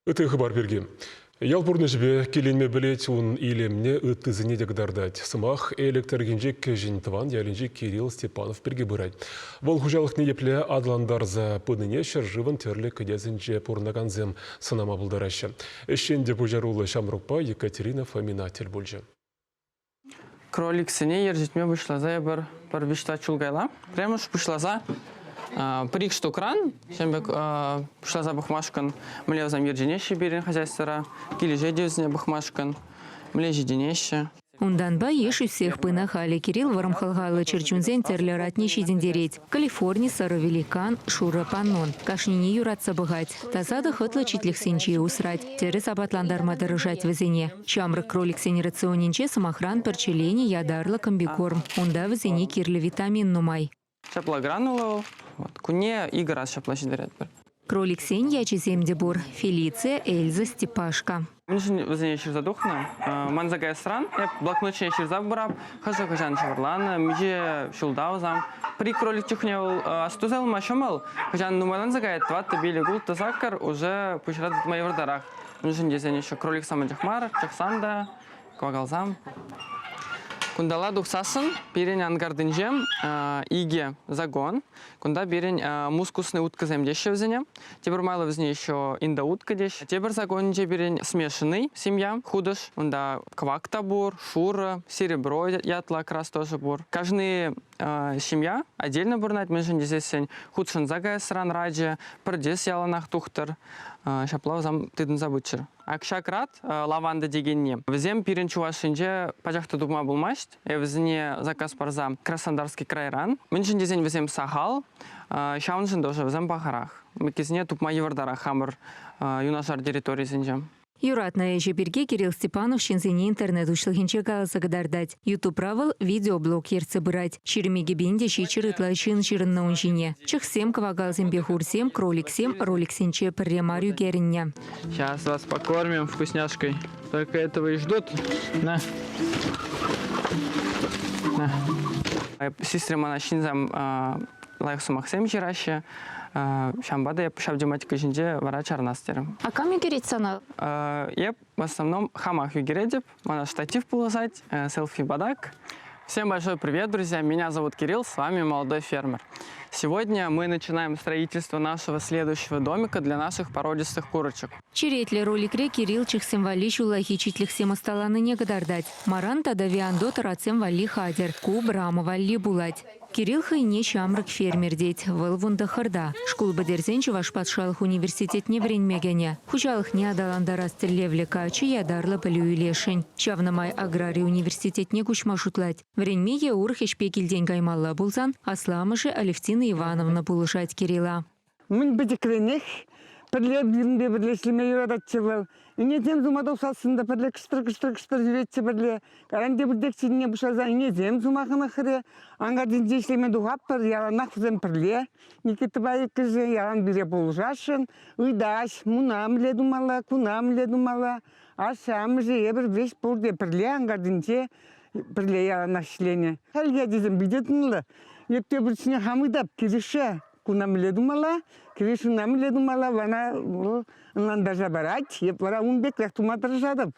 Ыты хабар берген. Ялбурны жібе келенме білет он илемне ыттызыне дегдардать. Сымақ электргенжек жинтыван ялінжек Кирилл Степанов берге бұрайд. Бұл хужалық неепле адландар за пыныне шыржывын терлі кедезінже пұрнаганзем сынама бұлдарашы. Эшенде бұжарулы шамрукпа Екатерина Фомина тел бұлжы. Кролик сыне ержетме бұшлаза бір вишта чулгайла. Прямо уж бұшлаза прик что кран, шембек бұшлаза бұхмашкан, мле зам ерженеші берін хозяйствора, кележе деузіне бұхмашкан, мле жеденеші. Ундан ба еш всех пынах али Кирилл варамхалгалы черчунзен терлератнейший дендереть. Калифорния саровеликан Шура Паннон. Кашнини юратса быгать. Тазада хытлы читлих сенчи усрать. Терес абатландар мадырыжать везене. Чамры кролик сенерационинче самохран перчелени ядарла комбикорм. Унда везене кирле витамин нумай. Шапла гранула, куне игра шапла щедрят. Кролик сень ячи земдебур. Фелиция Эльза Степашка. Мен везене шир задухна. Манзагая стран. Я блокнотче шир забрав. Хажа хажан шварлан. Миже шулдау зам. При кролик чухнел астузел машомал. Хажан нумалан загает. Тват били гул тазакар уже пушрат в моих вардарах. Мен везене еще кролик сам джахмар, чахсанда, квагалзам. Кундала духсасын, берен ангардынжем, иге загон. Кунда берен мускусный утка земдеше взене. Тебер мало взне еще инда утка деш. Тебер загонже берен смешанный семья, худыш. Кунда квак табур, шура, серебро ятла крас тоже бур. Каждый семья отдельно бурнать. Мы же здесь худшан загая сран раджи, продес яланах тухтар. Шаплау зам тыдын забытчыр. Акшакрат лаванда дегенне. Взем пирен чувашинже пажахта дума булмашт. Взне заказ парза Краснодарский крайран. Меньшин дезень взем сахал. Шауншин тоже взем бахарах. Мекизне тупма евардара хамр юнашар территории зенже. Юратная ежеберге Кирилл Степанов шинзене интернет ушлыхинче галасагдардать. YouTube правил видеоблог ерце бырать. Ширемеге бенде шичырытла чин ширын наунжине. Чехсем квагалзем бехурсем, кроликсем, роликсенче премарю гериння. Сейчас вас покормим вкусняшкой. Только этого и ждут. На. На. Сестре мана шинзам лайхсу максим жираще. Шамбада я шабдематика жинде вара чарнастерым. А кам югерить сана? Я в основном хамах югередеп, мана штатив полосать, селфи бадак. Всем большой привет, друзья! Меня зовут Кирилл, с вами молодой фермер. Сегодня мы начинаем строительство нашего следующего домика для наших породистых курочек. Черетле роликре Кирилл чехсем вали шулахичитлих сем осталаны негодардать. Маран тадавиандо тарацем вали хадер, куб рама вали булать. Кирилл хайне шамрак фермер деть, вылвунда харда. Школ бадерзен чуваш патшалых университет не вренмегене. Хужалых не адаланда растелевле качи ядарла полюю лешень. Чавнамай аграрий университет не кучмашутлать. Вренмеге урхеш пекельдень гаймалла булзан, асламыжи Алевтина Ивановна булышать Кирилла. Мен бедекленех, перле биринде бірлешлеме юрадатчылар. Инезем зумада усасында перле кыштыр жүретчі бірле. Каранде бірдекчіне бұшаза инезем зумағына қыре. Аңғарден жешлеме дұғап бір, яланақ взем перле. Никеті байы кіжі, ялан бире болжашын. Уйдаш, мунам ле думала, кунам ле думала. Ашам же ебір беш бұрде перле аңғарден же перле яланақ шлене. Хәлге дезем бидетінлі. Епте бірсіне хамыдап кереше. Кунам ле думала, керешу нам ле думала, вана ынландажа барать, еп вара унбек лехтуматыр жадып.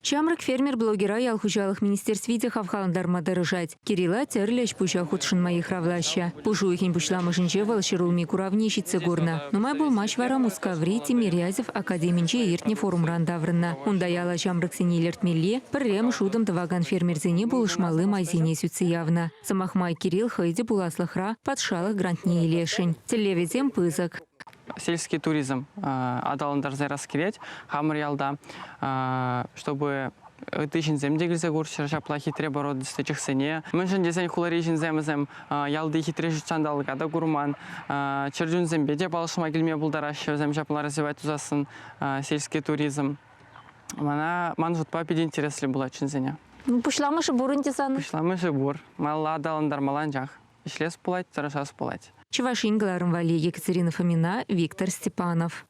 Чамрак фермер блогера ялхужалых министерствиде хавхаландар мадырыжать. Кирилла терлеш пуща худшин моих равлаща. Пушу ихин пушламышынче волширулми куравнищице горна. Но май был маш вара мускаврити Мирязев академинче иртне форум рандаврына. Ундаяла чамрак сенилерт милле, пррем шудом таваган фермерзене булышмалы майзине сюцы явно. Самахмай Кирилл хайди буласлахра подшалых грантне и лешень. Телевизем пызак. Сельский туризм адалындар раскиреть, хамриалда, чтобы тысяч земдегельзе гурчер, шапла хитре бородисты чехсене. Мэншин десень хуларижин земзем, ялды хитре жучандал гада гурман, черджун зембеде балшыма гельме булдараще, зем шапла развивать узасын сельский туризм. Мана манжутпа пид интересли была чинзене. Пушламышы бурын десаны? Пушламышы бур. Мала адалындар маланжах. Ишлес пулать, тарашас пулать. Чувашин Гларым Вали, Екатерина Фомина, Виктор Степанов.